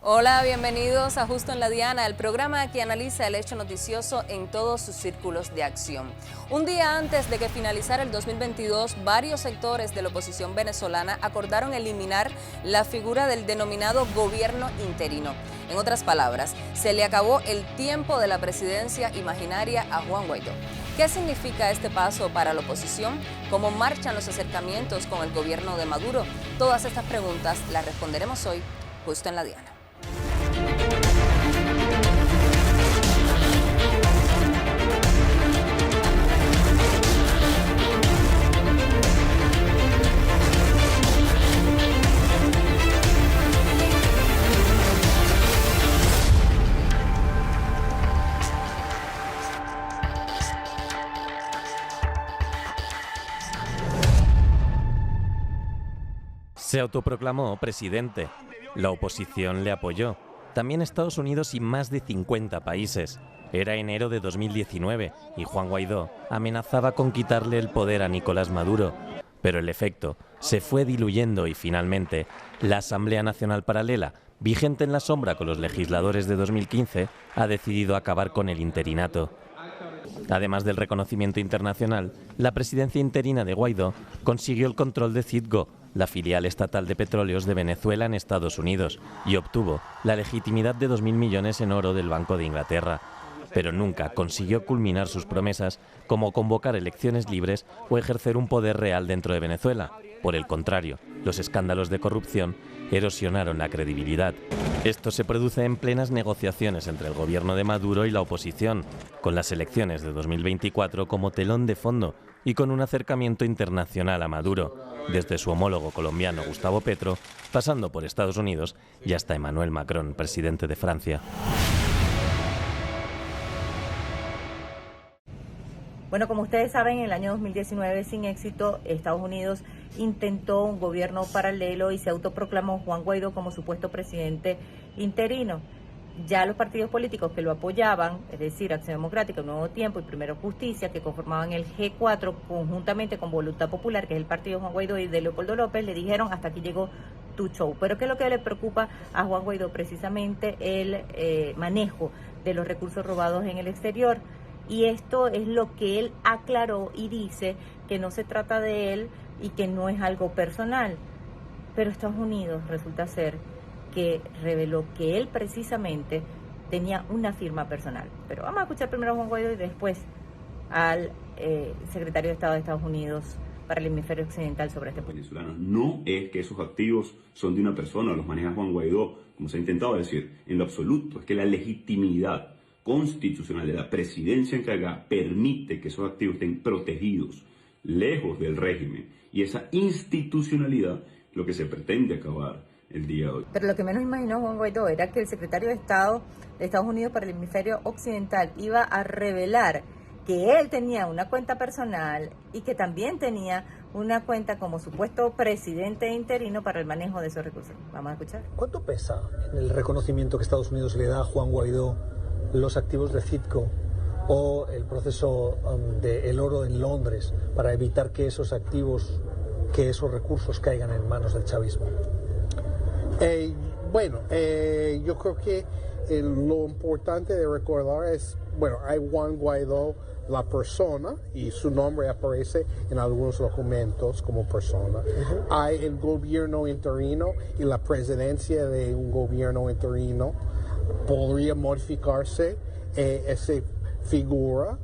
Hola, bienvenidos a Justo en la Diana, el programa que analiza el hecho noticioso en todos sus círculos de acción. Un día antes de que finalizara el 2022, varios sectores de la oposición venezolana acordaron eliminar la figura del denominado gobierno interino. En otras palabras, se le acabó el tiempo de la presidencia imaginaria a Juan Guaidó. ¿Qué significa este paso para la oposición? ¿Cómo marchan los acercamientos con el gobierno de Maduro? Todas estas preguntas las responderemos hoy, Justo en la Diana. Se autoproclamó presidente. La oposición le apoyó. También Estados Unidos y más de 50 países. Era enero de 2019 y Juan Guaidó amenazaba con quitarle el poder a Nicolás Maduro. Pero el efecto se fue diluyendo y finalmente la Asamblea Nacional Paralela, vigente en la sombra con los legisladores de 2015, ha decidido acabar con el interinato. Además del reconocimiento internacional, la presidencia interina de Guaidó consiguió el control de Citgo, la filial estatal de petróleos de Venezuela en Estados Unidos, y obtuvo la legitimidad de 2.000 millones en oro del Banco de Inglaterra. Pero nunca consiguió culminar sus promesas como convocar elecciones libres o ejercer un poder real dentro de Venezuela. Por el contrario, los escándalos de corrupción erosionaron la credibilidad. Esto se produce en plenas negociaciones entre el gobierno de Maduro y la oposición, con las elecciones de 2024 como telón de fondo y con un acercamiento internacional a Maduro, desde su homólogo colombiano Gustavo Petro, pasando por Estados Unidos y hasta Emmanuel Macron, presidente de Francia. Bueno, como ustedes saben, en el año 2019, sin éxito, Estados Unidos intentó un gobierno paralelo y se autoproclamó Juan Guaidó como supuesto presidente interino. Ya los partidos políticos que lo apoyaban, es decir, Acción Democrática, Nuevo Tiempo y Primero Justicia, que conformaban el G4 conjuntamente con Voluntad Popular, que es el partido de Juan Guaidó y de Leopoldo López, le dijeron hasta aquí llegó tu show. Pero ¿qué es lo que le preocupa a Juan Guaidó? Precisamente el manejo de los recursos robados en el exterior. Y esto es lo que él aclaró y dice que no se trata de él y que no es algo personal. Pero Estados Unidos resulta ser que reveló que él precisamente tenía una firma personal. Pero vamos a escuchar primero a Juan Guaidó y después al secretario de Estado de Estados Unidos para el hemisferio occidental sobre este punto. Venezolanos. No es que esos activos son de una persona, los maneja Juan Guaidó, como se ha intentado decir, en lo absoluto. Es que la legitimidad constitucional de la presidencia encargada permite que esos activos estén protegidos, lejos del régimen, y esa institucionalidad es lo que se pretende acabar el día de hoy. Pero lo que menos imaginó Juan Guaidó era que el secretario de Estado de Estados Unidos para el hemisferio occidental iba a revelar que él tenía una cuenta personal y que también tenía una cuenta como supuesto presidente interino para el manejo de esos recursos. Vamos a escuchar. ¿Cuánto pesa en el reconocimiento que Estados Unidos le da a Juan Guaidó los activos de Citgo o el proceso del oro en Londres para evitar que esos activos, que esos recursos caigan en manos del chavismo? Yo creo que lo importante de recordar es, hay Juan Guaidó, la persona, y su nombre aparece en algunos documentos como persona. Hay el gobierno interino y la presidencia de un gobierno interino. Podría modificarse esa figura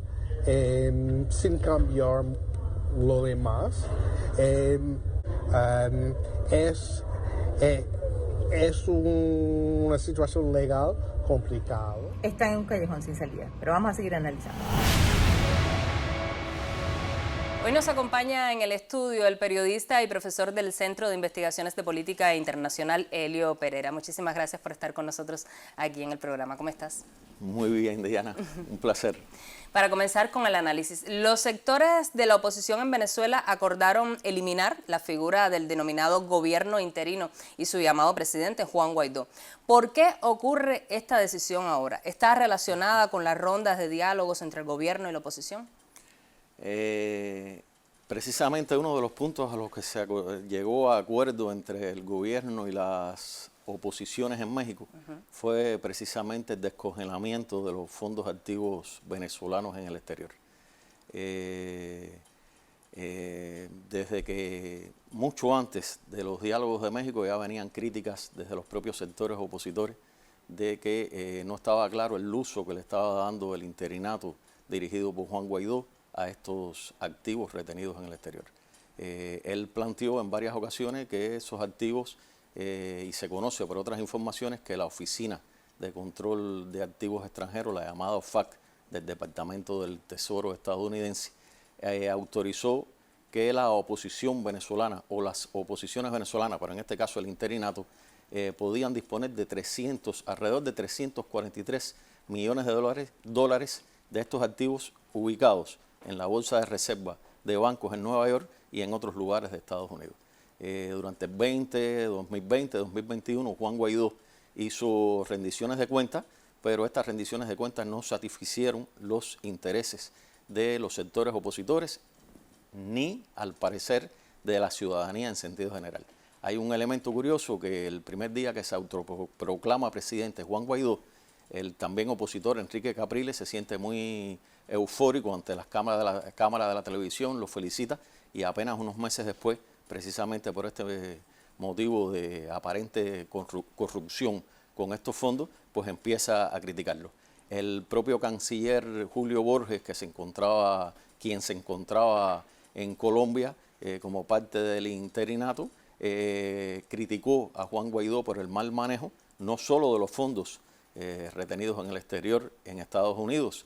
sin cambiar lo demás. Es una situación legal complicada. Está en un callejón sin salida, pero vamos a seguir analizando. Hoy nos acompaña en el estudio el periodista y profesor del Centro de Investigaciones de Política Internacional, Helio Pereira. Muchísimas gracias por estar con nosotros aquí en el programa. ¿Cómo estás? Muy bien, Diana. Un placer. Para comenzar con el análisis, los sectores de la oposición en Venezuela acordaron eliminar la figura del denominado gobierno interino y su llamado presidente Juan Guaidó. ¿Por qué ocurre esta decisión ahora? ¿Está relacionada con las rondas de diálogos entre el gobierno y la oposición? Precisamente uno de los puntos a los que se llegó a acuerdo entre el gobierno y las oposiciones en México fue precisamente el descongelamiento de los fondos activos venezolanos en el exterior. Desde que mucho antes de los diálogos de México ya venían críticas desde los propios sectores opositores de que no estaba claro el uso que le estaba dando el interinato dirigido por Juan Guaidó a estos activos retenidos en el exterior. Él planteó en varias ocasiones que esos activos, y se conoce por otras informaciones, que la Oficina de Control de Activos Extranjeros, la llamada OFAC del Departamento del Tesoro estadounidense, autorizó que la oposición venezolana o las oposiciones venezolanas, pero en este caso el interinato, podían disponer de alrededor de 343 millones de dólares de estos activos ubicados en la bolsa de reserva de bancos en Nueva York y en otros lugares de Estados Unidos. Durante el 2020, 2021, Juan Guaidó hizo rendiciones de cuentas, pero estas rendiciones de cuentas no satisficieron los intereses de los sectores opositores ni, al parecer, de la ciudadanía en sentido general. Hay un elemento curioso que el primer día que se autoproclama presidente Juan Guaidó, el también opositor Enrique Capriles se siente muy eufórico ante las cámaras de la televisión, lo felicita, y apenas unos meses después, precisamente por este motivo de aparente corrupción con estos fondos, pues empieza a criticarlo. El propio canciller Julio Borges, quien se encontraba en Colombia como parte del interinato, criticó a Juan Guaidó por el mal manejo, no solo de los fondos retenidos en el exterior en Estados Unidos,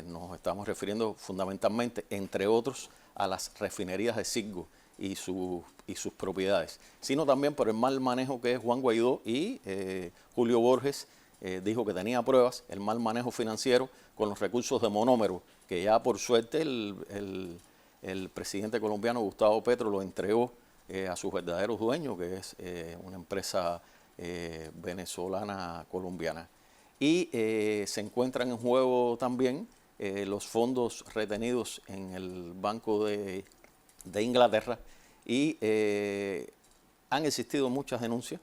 nos estamos refiriendo fundamentalmente, entre otros, a las refinerías de Citgo y sus propiedades, sino también por el mal manejo que es Juan Guaidó, y Julio Borges dijo que tenía pruebas, el mal manejo financiero con los recursos de Monómero, que ya por suerte el presidente colombiano Gustavo Petro lo entregó a sus verdaderos dueños, que es una empresa venezolana colombiana. Y se encuentran en juego también los fondos retenidos en el Banco de Inglaterra, y han existido muchas denuncias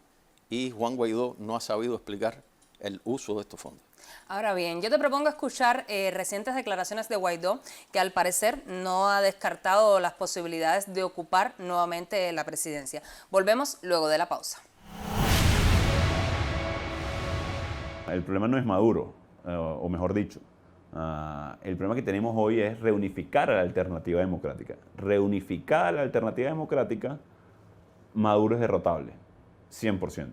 y Juan Guaidó no ha sabido explicar el uso de estos fondos. Ahora bien, yo te propongo escuchar recientes declaraciones de Guaidó, que al parecer no ha descartado las posibilidades de ocupar nuevamente la presidencia. Volvemos luego de la pausa. El problema no es Maduro, o mejor dicho, el problema que tenemos hoy es reunificar a la alternativa democrática. Reunificada la alternativa democrática, Maduro es derrotable, 100%.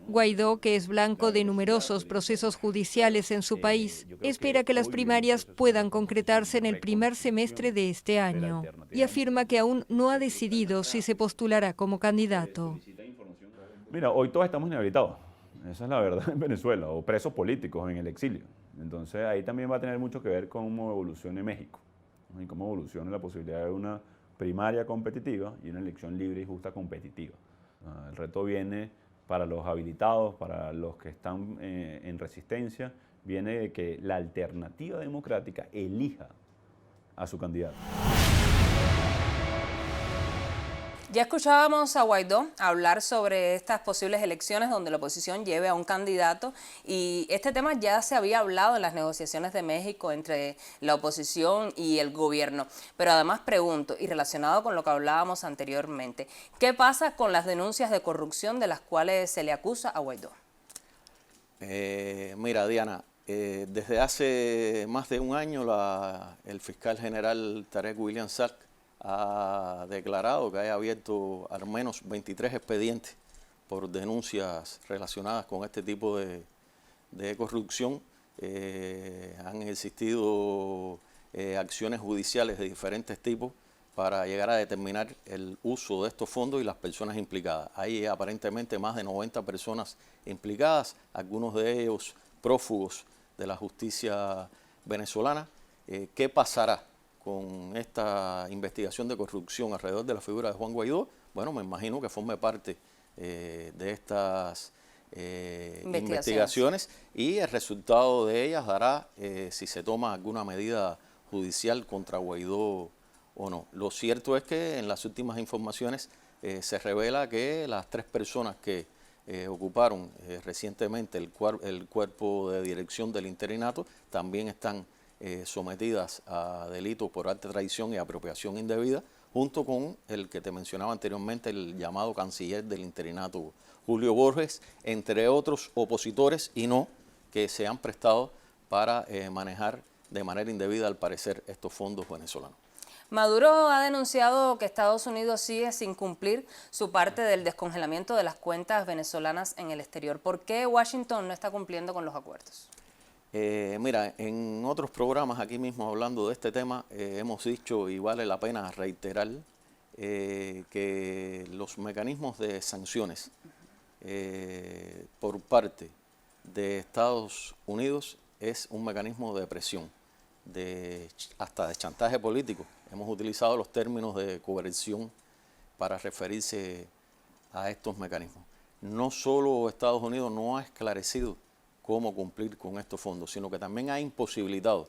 Guaidó, que es blanco de numerosos procesos judiciales en su país, espera que las primarias puedan concretarse en el primer semestre de este año y afirma que aún no ha decidido si se postulará como candidato. Mira, hoy todos estamos inhabilitados, esa es la verdad en Venezuela, o presos políticos en el exilio. Entonces ahí también va a tener mucho que ver con cómo evolucione México, ¿no? Y cómo evolucione la posibilidad de una primaria competitiva y una elección libre y justa competitiva. El reto viene para los habilitados, para los que están en resistencia, viene de que la alternativa democrática elija a su candidato. Ya escuchábamos a Guaidó hablar sobre estas posibles elecciones donde la oposición lleve a un candidato, y este tema ya se había hablado en las negociaciones de México entre la oposición y el gobierno. Pero además pregunto, y relacionado con lo que hablábamos anteriormente, ¿qué pasa con las denuncias de corrupción de las cuales se le acusa a Guaidó? Mira, Diana, desde hace más de un año el fiscal general Tarek William Saab ha declarado que haya abierto al menos 23 expedientes por denuncias relacionadas con este tipo de corrupción. Han existido acciones judiciales de diferentes tipos para llegar a determinar el uso de estos fondos y las personas implicadas. Hay aparentemente más de 90 personas implicadas, algunos de ellos prófugos de la justicia venezolana. ¿Qué pasará con esta investigación de corrupción alrededor de la figura de Juan Guaidó? Bueno, me imagino que forme parte de estas investigaciones, y el resultado de ellas dará si se toma alguna medida judicial contra Guaidó o no. Lo cierto es que en las últimas informaciones se revela que las 3 personas que ocuparon recientemente el cuerpo de dirección del interinato también están sometidas a delitos por alta traición y apropiación indebida, junto con el que te mencionaba anteriormente, el llamado canciller del interinato, Julio Borges, entre otros opositores y no que se han prestado para manejar de manera indebida, al parecer, estos fondos venezolanos. Maduro ha denunciado que Estados Unidos sigue sin cumplir su parte del descongelamiento de las cuentas venezolanas en el exterior. ¿Por qué Washington no está cumpliendo con los acuerdos? Mira, en otros programas aquí mismo hablando de este tema hemos dicho, y vale la pena reiterar, que los mecanismos de sanciones por parte de Estados Unidos es un mecanismo de presión, hasta de chantaje político. Hemos utilizado los términos de coerción para referirse a estos mecanismos. No solo Estados Unidos no ha esclarecido cómo cumplir con estos fondos, sino que también ha imposibilitado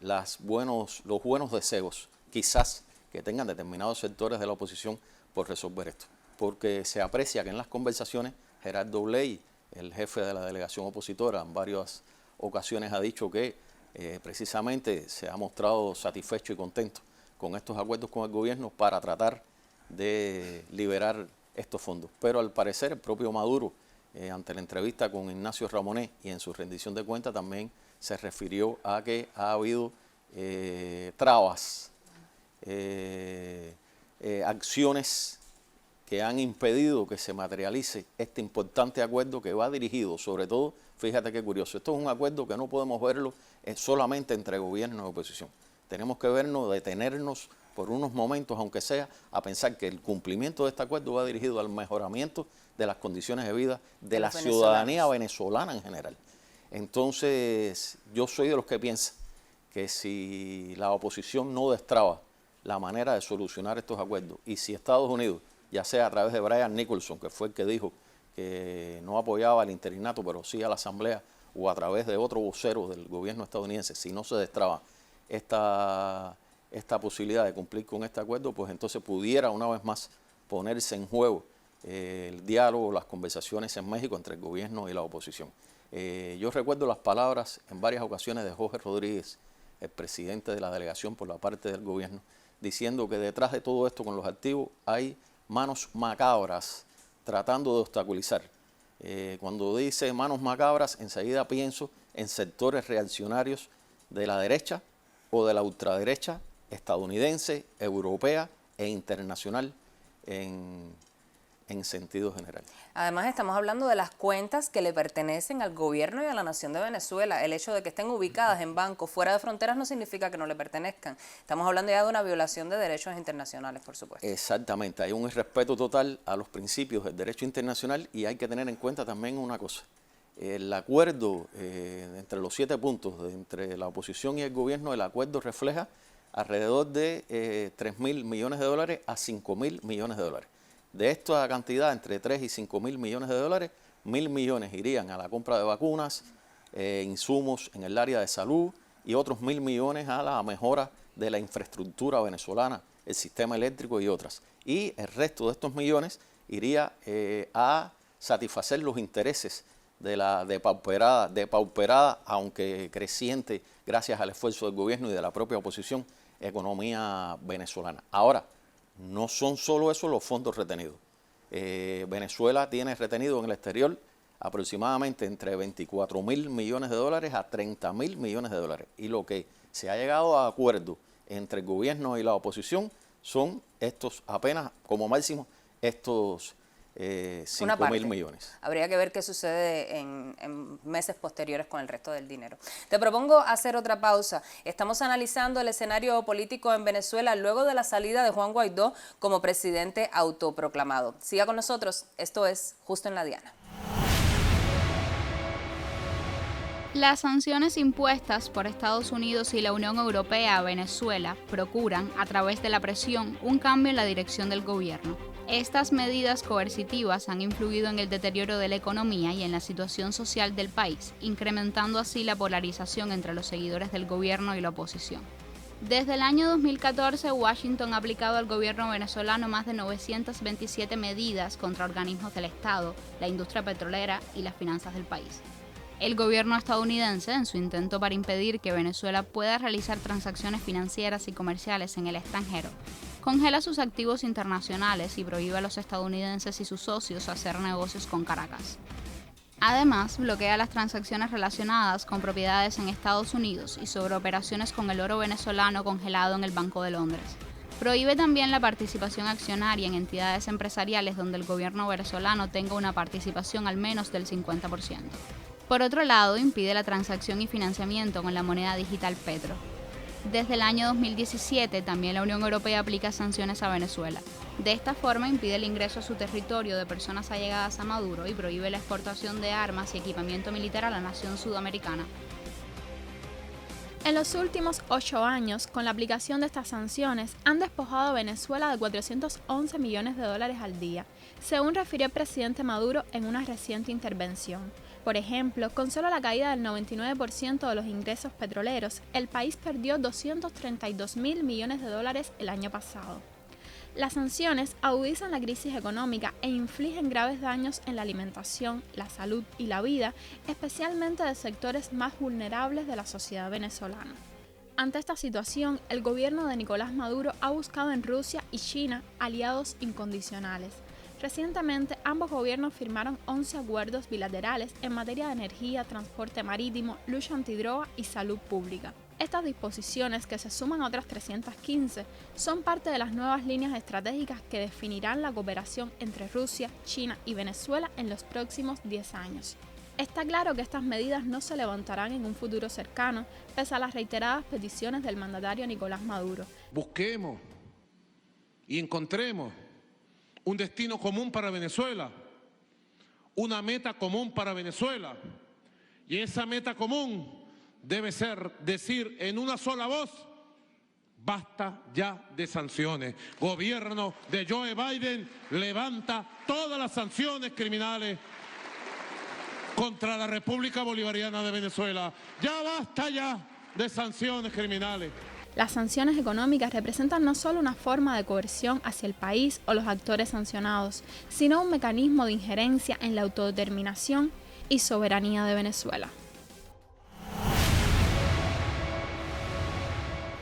los buenos deseos, quizás, que tengan determinados sectores de la oposición por resolver esto. Porque se aprecia que en las conversaciones Gerardo Bley, el jefe de la delegación opositora, en varias ocasiones ha dicho que precisamente se ha mostrado satisfecho y contento con estos acuerdos con el gobierno para tratar de liberar estos fondos. Pero al parecer el propio Maduro, ante la entrevista con Ignacio Ramonet y en su rendición de cuentas, también se refirió a que ha habido trabas, acciones que han impedido que se materialice este importante acuerdo que va dirigido, sobre todo, fíjate qué curioso, esto es un acuerdo que no podemos verlo solamente entre gobierno y oposición. Tenemos que detenernos por unos momentos, aunque sea, a pensar que el cumplimiento de este acuerdo va dirigido al mejoramiento de las condiciones de vida de la ciudadanía venezolana en general. Entonces, yo soy de los que piensan que si la oposición no destraba la manera de solucionar estos acuerdos, y si Estados Unidos, ya sea a través de Brian Nicholson, que fue el que dijo que no apoyaba al interinato, pero sí a la Asamblea, o a través de otro vocero del gobierno estadounidense, si no se destraba esta posibilidad de cumplir con este acuerdo, pues entonces pudiera una vez más ponerse en juego el diálogo, las conversaciones en México entre el gobierno y la oposición. Yo recuerdo las palabras en varias ocasiones de Jorge Rodríguez, el presidente de la delegación por la parte del gobierno, diciendo que detrás de todo esto con los activos hay manos macabras tratando de obstaculizar. Cuando dice manos macabras, enseguida pienso en sectores reaccionarios de la derecha o de la ultraderecha estadounidense, europea e internacional en sentido general. Además, estamos hablando de las cuentas que le pertenecen al gobierno y a la nación de Venezuela. El hecho de que estén ubicadas en bancos fuera de fronteras no significa que no le pertenezcan. Estamos hablando ya de una violación de derechos internacionales, por supuesto. Exactamente, hay un irrespeto total a los principios del derecho internacional, y hay que tener en cuenta también una cosa. El acuerdo entre los 7 puntos entre la oposición y el gobierno, el acuerdo refleja alrededor de 3.000 millones de dólares a 5.000 millones de dólares. De esta cantidad, entre 3 y 5.000 millones de dólares, 1.000 millones irían a la compra de vacunas, insumos en el área de salud, y otros 1.000 millones a la mejora de la infraestructura venezolana, el sistema eléctrico y otras. Y el resto de estos millones iría a satisfacer los intereses de la depauperada, aunque creciente, gracias al esfuerzo del gobierno y de la propia oposición, economía venezolana. Ahora, no son solo esos los fondos retenidos. Venezuela tiene retenido en el exterior aproximadamente entre 24.000 millones de dólares a 30.000 millones de dólares. Y lo que se ha llegado a acuerdo entre el gobierno y la oposición son estos, apenas como máximo, estos 5.000 millones. Habría que ver qué sucede en meses posteriores con el resto del dinero. Te propongo hacer otra pausa. Estamos analizando el escenario político en Venezuela luego de la salida de Juan Guaidó como presidente autoproclamado. Siga con nosotros, esto es Justo en la Diana. Las sanciones impuestas por Estados Unidos y la Unión Europea a Venezuela procuran, a través de la presión, un cambio en la dirección del gobierno. Estas medidas coercitivas han influido en el deterioro de la economía y en la situación social del país, incrementando así la polarización entre los seguidores del gobierno y la oposición. Desde el año 2014, Washington ha aplicado al gobierno venezolano más de 927 medidas contra organismos del Estado, la industria petrolera y las finanzas del país. El gobierno estadounidense, en su intento para impedir que Venezuela pueda realizar transacciones financieras y comerciales en el extranjero, congela sus activos internacionales y prohíbe a los estadounidenses y sus socios hacer negocios con Caracas. Además, bloquea las transacciones relacionadas con propiedades en Estados Unidos y sobre operaciones con el oro venezolano congelado en el Banco de Londres. Prohíbe también la participación accionaria en entidades empresariales donde el gobierno venezolano tenga una participación al menos del 50%. Por otro lado, impide la transacción y financiamiento con la moneda digital Petro. Desde el año 2017, también la Unión Europea aplica sanciones a Venezuela. De esta forma, impide el ingreso a su territorio de personas allegadas a Maduro y prohíbe la exportación de armas y equipamiento militar a la nación sudamericana. En los últimos 8 años, con la aplicación de estas sanciones, han despojado a Venezuela de 411 millones de dólares al día, según refirió el presidente Maduro en una reciente intervención. Por ejemplo, con solo la caída del 99% de los ingresos petroleros, el país perdió 232.000 millones de dólares el año pasado. Las sanciones agudizan la crisis económica e infligen graves daños en la alimentación, la salud y la vida, especialmente de sectores más vulnerables de la sociedad venezolana. Ante esta situación, el gobierno de Nicolás Maduro ha buscado en Rusia y China aliados incondicionales. Recientemente, ambos gobiernos firmaron 11 acuerdos bilaterales en materia de energía, transporte marítimo, lucha antidroga y salud pública. Estas disposiciones, que se suman a otras 315, son parte de las nuevas líneas estratégicas que definirán la cooperación entre Rusia, China y Venezuela en los próximos 10 años. Está claro que estas medidas no se levantarán en un futuro cercano, pese a las reiteradas peticiones del mandatario Nicolás Maduro. Busquemos y encontremos un destino común para Venezuela, una meta común para Venezuela, y esa meta común debe ser decir en una sola voz: basta ya de sanciones. Gobierno de Joe Biden, levanta todas las sanciones criminales contra la República Bolivariana de Venezuela. Ya basta ya de sanciones criminales. Las sanciones económicas representan no solo una forma de coerción hacia el país o los actores sancionados, sino un mecanismo de injerencia en la autodeterminación y soberanía de Venezuela.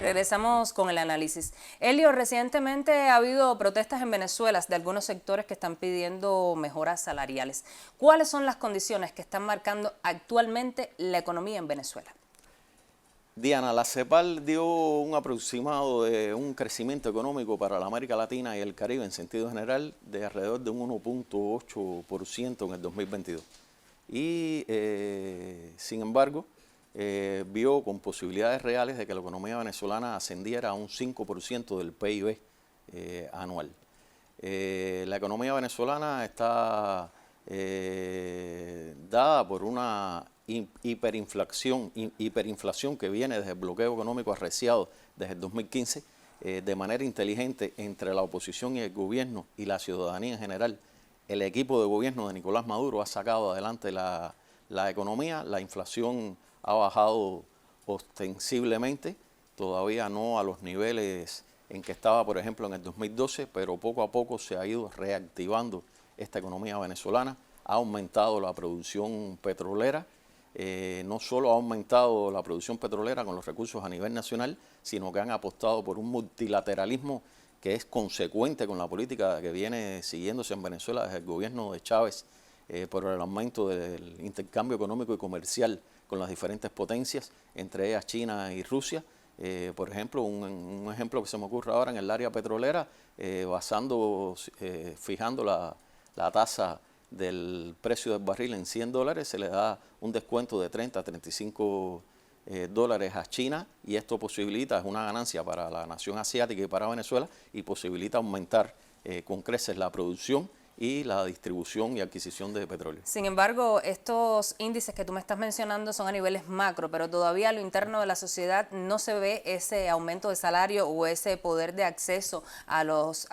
Regresamos con el análisis. Elio, recientemente ha habido protestas en Venezuela de algunos sectores que están pidiendo mejoras salariales. ¿Cuáles son las condiciones que están marcando actualmente la economía en Venezuela? Diana, la CEPAL dio un aproximado de un crecimiento económico para la América Latina y el Caribe en sentido general de alrededor de un 1.8% en el 2022. Y, sin embargo, vio con posibilidades reales de que la economía venezolana ascendiera a un 5% del PIB anual. La economía venezolana está dada por una hiperinflación que viene desde el bloqueo económico arreciado desde el 2015, de manera inteligente entre la oposición y el gobierno y la ciudadanía en general. El equipo de gobierno de Nicolás Maduro ha sacado adelante la economía, la inflación ha bajado ostensiblemente, todavía no a los niveles en que estaba, por ejemplo, en el 2012, pero poco a poco se ha ido reactivando esta economía venezolana. Ha aumentado la producción petrolera, no solo ha aumentado la producción petrolera con los recursos a nivel nacional, sino que han apostado por un multilateralismo que es consecuente con la política que viene siguiéndose en Venezuela desde el gobierno de Chávez, por el aumento del intercambio económico y comercial con las diferentes potencias, entre ellas China y Rusia. Por ejemplo, un ejemplo que se me ocurre ahora en el área petrolera, fijando la tasa del precio del barril en $100, se le da un descuento de 30 a 35 dólares a China, y esto posibilita, es una ganancia para la nación asiática y para Venezuela, y posibilita aumentar con creces la producción y la distribución y adquisición de petróleo. Sin embargo, estos índices que tú me estás mencionando son a niveles macro, pero todavía a lo interno de la sociedad no se ve ese aumento de salario o ese poder de acceso a los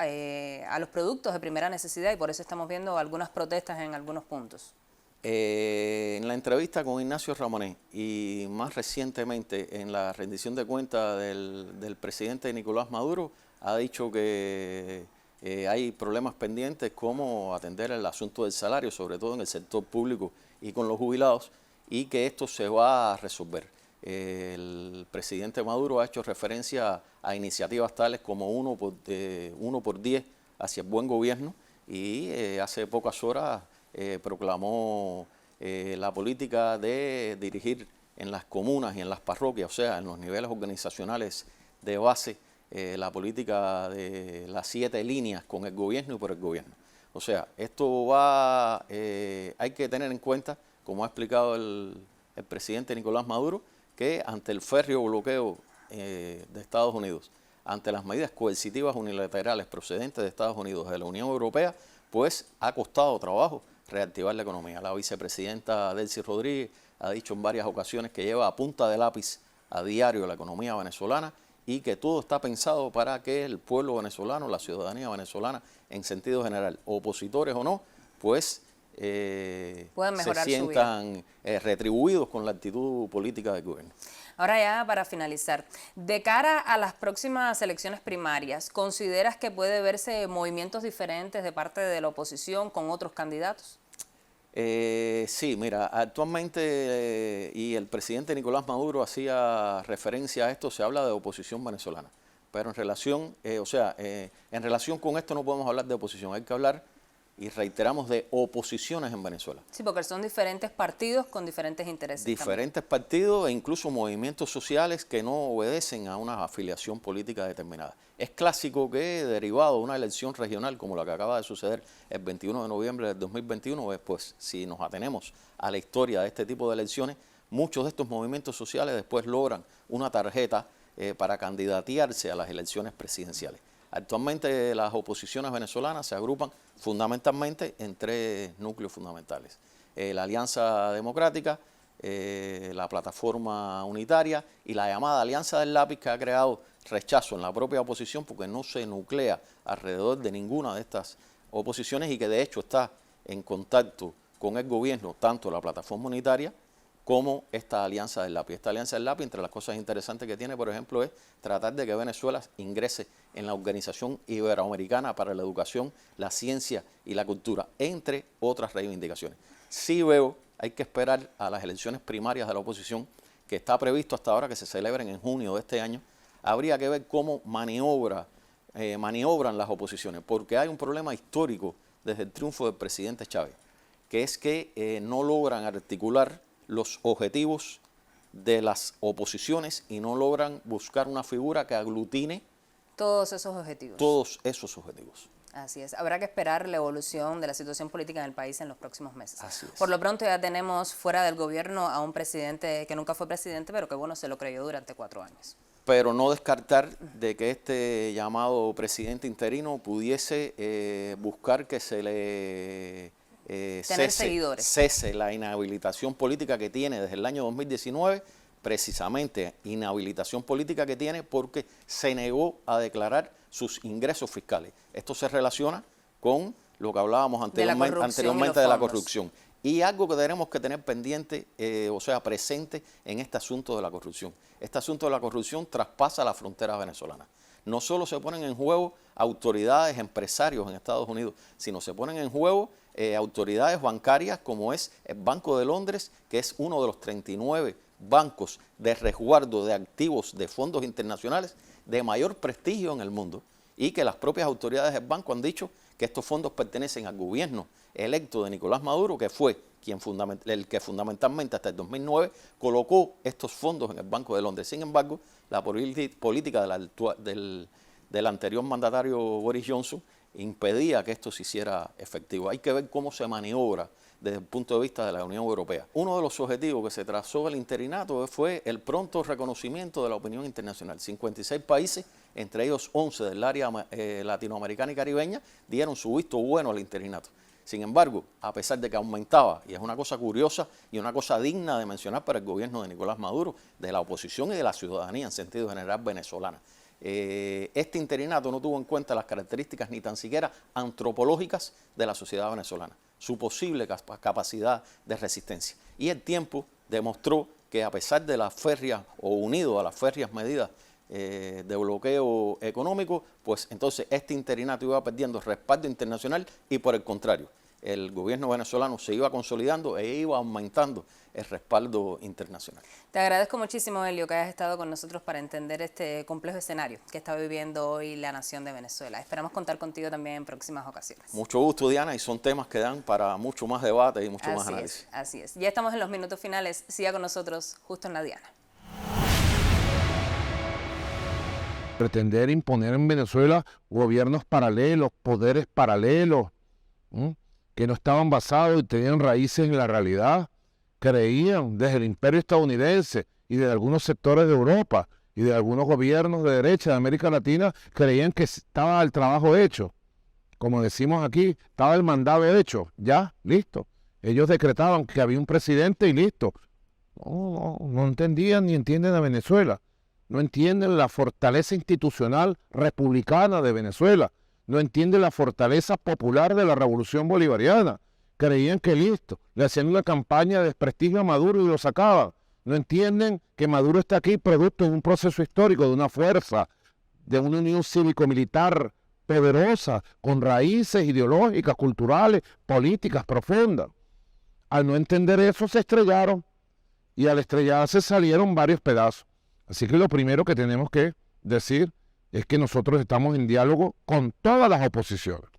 productos de primera necesidad, y por eso estamos viendo algunas protestas en algunos puntos. En la entrevista con Ignacio Ramonet y más recientemente en la rendición de cuentas del presidente Nicolás Maduro, ha dicho que hay problemas pendientes como atender el asunto del salario, sobre todo en el sector público y con los jubilados, y que esto se va a resolver. El presidente Maduro ha hecho referencia a iniciativas tales como 1 por 10 hacia el buen gobierno, y hace pocas horas proclamó la política de dirigir en las comunas y en las parroquias, o sea, en los niveles organizacionales de base, la política de las 7 líneas con el gobierno y por el gobierno. O sea, esto hay que tener en cuenta, como ha explicado el presidente Nicolás Maduro, que ante el férreo bloqueo de Estados Unidos, ante las medidas coercitivas unilaterales procedentes de Estados Unidos, de la Unión Europea, pues ha costado trabajo reactivar la economía. La vicepresidenta Delcy Rodríguez ha dicho en varias ocasiones que lleva a punta de lápiz a diario la economía venezolana y que todo está pensado para que el pueblo venezolano, la ciudadanía venezolana en sentido general, opositores o no, pues se sientan retribuidos con la actitud política del gobierno. Ahora ya para finalizar, de cara a las próximas elecciones primarias, ¿consideras que puede verse movimientos diferentes de parte de la oposición con otros candidatos? Sí, mira, actualmente, y el presidente Nicolás Maduro hacía referencia a esto, se habla de oposición venezolana, pero en relación, en relación con esto no podemos hablar de oposición, hay que hablar, y reiteramos, de oposiciones en Venezuela. Sí, porque son diferentes partidos con diferentes intereses. Diferentes partidos e incluso movimientos sociales que no obedecen a una afiliación política determinada. Es clásico que, derivado de una elección regional como la que acaba de suceder el 21 de noviembre del 2021, pues si nos atenemos a la historia de este tipo de elecciones, muchos de estos movimientos sociales después logran una tarjeta para candidatearse a las elecciones presidenciales. Actualmente las oposiciones venezolanas se agrupan fundamentalmente en 3 núcleos fundamentales. La Alianza Democrática, la Plataforma Unitaria y la llamada Alianza del Lápiz, que ha creado rechazo en la propia oposición porque no se nuclea alrededor de ninguna de estas oposiciones y que de hecho está en contacto con el gobierno, tanto la Plataforma Unitaria como esta Alianza del Lápiz. Esta Alianza del Lápiz, entre las cosas interesantes que tiene, por ejemplo, es tratar de que Venezuela ingrese en la Organización Iberoamericana para la Educación, la Ciencia y la Cultura, entre otras reivindicaciones. Sí veo, hay que esperar a las elecciones primarias de la oposición, que está previsto hasta ahora que se celebren en junio de este año. Habría que ver cómo maniobran las oposiciones, porque hay un problema histórico desde el triunfo del presidente Chávez, que es que no logran articular los objetivos de las oposiciones y no logran buscar una figura que aglutine todos esos objetivos. Todos esos objetivos. Así es. Habrá que esperar la evolución de la situación política en el país en los próximos meses. Así es. Por lo pronto ya tenemos fuera del gobierno a un presidente que nunca fue presidente, pero que bueno, se lo creyó durante 4 años. Pero no descartar de que este llamado presidente interino pudiese buscar que se le cese la inhabilitación política que tiene desde el año 2019, precisamente inhabilitación política que tiene porque se negó a declarar sus ingresos fiscales. Esto se relaciona con lo que hablábamos anteriormente de la corrupción. Y algo que tenemos que tener pendiente, presente en este asunto de la corrupción. Este asunto de la corrupción traspasa la frontera venezolana. No solo se ponen en juego autoridades, empresarios en Estados Unidos, sino se ponen en juego autoridades bancarias como es el Banco de Londres, que es uno de los 39 bancos de resguardo de activos de fondos internacionales de mayor prestigio en el mundo, y que las propias autoridades del banco han dicho que estos fondos pertenecen al gobierno electo de Nicolás Maduro, que fue el que fundamentalmente hasta el 2009 colocó estos fondos en el Banco de Londres. Sin embargo, la política del anterior mandatario Boris Johnson impedía que esto se hiciera efectivo. Hay que ver cómo se maniobra desde el punto de vista de la Unión Europea. Uno de los objetivos que se trazó el interinato fue el pronto reconocimiento de la opinión internacional. 56 países, entre ellos 11 del área latinoamericana y caribeña, dieron su visto bueno al interinato. Sin embargo, a pesar de que aumentaba, y es una cosa curiosa y una cosa digna de mencionar para el gobierno de Nicolás Maduro, de la oposición y de la ciudadanía en sentido general venezolana, este interinato no tuvo en cuenta las características ni tan siquiera antropológicas de la sociedad venezolana. su posible capacidad de resistencia. Y el tiempo demostró que a pesar de las férreas o unido a las férreas medidas de bloqueo económico, pues entonces este interinato iba perdiendo respaldo internacional y por el contrario, el gobierno venezolano se iba consolidando e iba aumentando el respaldo internacional. Te agradezco muchísimo, Helio, que hayas estado con nosotros para entender este complejo escenario que está viviendo hoy la nación de Venezuela. Esperamos contar contigo también en próximas ocasiones. Mucho gusto, Diana, y son temas que dan para mucho más debate y mucho más análisis. Así es. Ya estamos en los minutos finales. Siga con nosotros justo en la Diana. Pretender imponer en Venezuela gobiernos paralelos, poderes paralelos, que no estaban basados y tenían raíces en la realidad, creían desde el imperio estadounidense y de algunos sectores de Europa y de algunos gobiernos de derecha de América Latina, creían que estaba el trabajo hecho. Como decimos aquí, estaba el mandado hecho, ya, listo. Ellos decretaban que había un presidente y listo. No entendían ni entienden a Venezuela. No entienden la fortaleza institucional republicana de Venezuela. No entienden la fortaleza popular de la revolución bolivariana. Creían que listo, le hacían una campaña de desprestigio a Maduro y lo sacaban. No entienden que Maduro está aquí producto de un proceso histórico, de una fuerza, de una unión cívico-militar poderosa, con raíces ideológicas, culturales, políticas profundas. Al no entender eso se estrellaron y al estrellarse salieron varios pedazos. Así que lo primero que tenemos que decir es que nosotros estamos en diálogo con todas las oposiciones.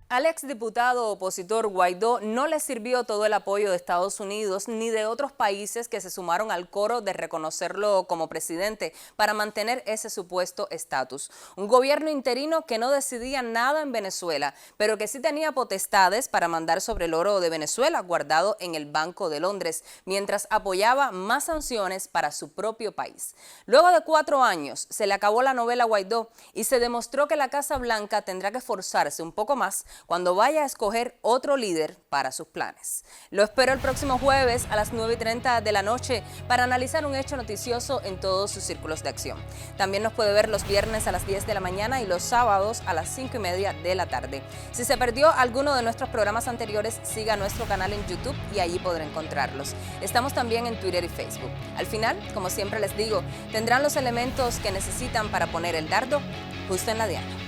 Al exdiputado opositor Guaidó no le sirvió todo el apoyo de Estados Unidos ni de otros países que se sumaron al coro de reconocerlo como presidente para mantener ese supuesto estatus. Un gobierno interino que no decidía nada en Venezuela, pero que sí tenía potestades para mandar sobre el oro de Venezuela guardado en el Banco de Londres, mientras apoyaba más sanciones para su propio país. Luego de 4 años se le acabó la novela Guaidó y se demostró que la Casa Blanca tendrá que esforzarse un poco más cuando vaya a escoger otro líder para sus planes. Lo espero el próximo jueves a las 9:30 de la noche para analizar un hecho noticioso en todos sus círculos de acción. También nos puede ver los viernes a las 10 de la mañana y los sábados a las 5:30 de la tarde. Si se perdió alguno de nuestros programas anteriores, siga nuestro canal en YouTube y allí podrá encontrarlos. Estamos también en Twitter y Facebook. Al final, como siempre les digo, tendrán los elementos que necesitan para poner el dardo justo en la diana.